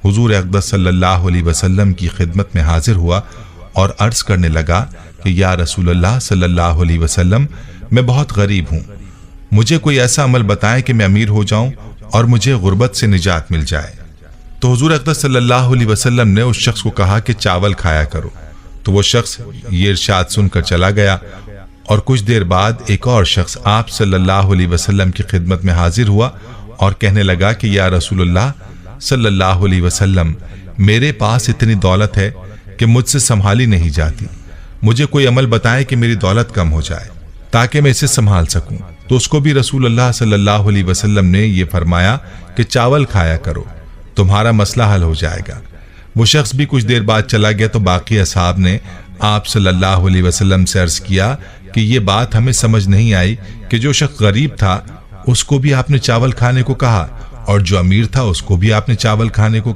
حضور اقدس صلی اللہ علیہ وسلم کی خدمت میں حاضر ہوا اور عرض کرنے لگا کہ یا رسول اللہ صلی اللہ علیہ وسلم، میں بہت غریب ہوں، مجھے کوئی ایسا عمل بتائیں کہ میں امیر ہو جاؤں اور مجھے غربت سے نجات مل جائے۔ تو حضور اقدس صلی اللہ علیہ وسلم نے اس شخص کو کہا کہ چاول کھایا کرو۔ تو وہ شخص یہ ارشاد سن کر چلا گیا، اور کچھ دیر بعد ایک اور شخص آپ صلی اللہ علیہ وسلم کی خدمت میں حاضر ہوا اور کہنے لگا کہ یا رسول اللہ صلی اللہ علیہ وسلم، میرے پاس اتنی دولت ہے کہ مجھ سے سنبھالی نہیں جاتی، مجھے کوئی عمل بتائے کہ میری دولت کم ہو جائے تاکہ میں اسے سنبھال سکوں۔ تو اس کو بھی رسول اللہ صلی اللہ علیہ وسلم نے یہ فرمایا کہ چاول کھایا کرو، تمہارا مسئلہ حل ہو جائے گا۔ وہ شخص بھی کچھ دیر بعد چلا گیا تو باقی اصحاب نے آپ صلی اللہ علیہ وسلم سے عرض کیا کہ یہ بات ہمیں سمجھ نہیں آئی کہ جو شخص غریب تھا اس کو بھی آپ نے چاول کھانے کو کہا اور جو امیر تھا اس کو بھی آپ نے چاول کھانے کو کہا۔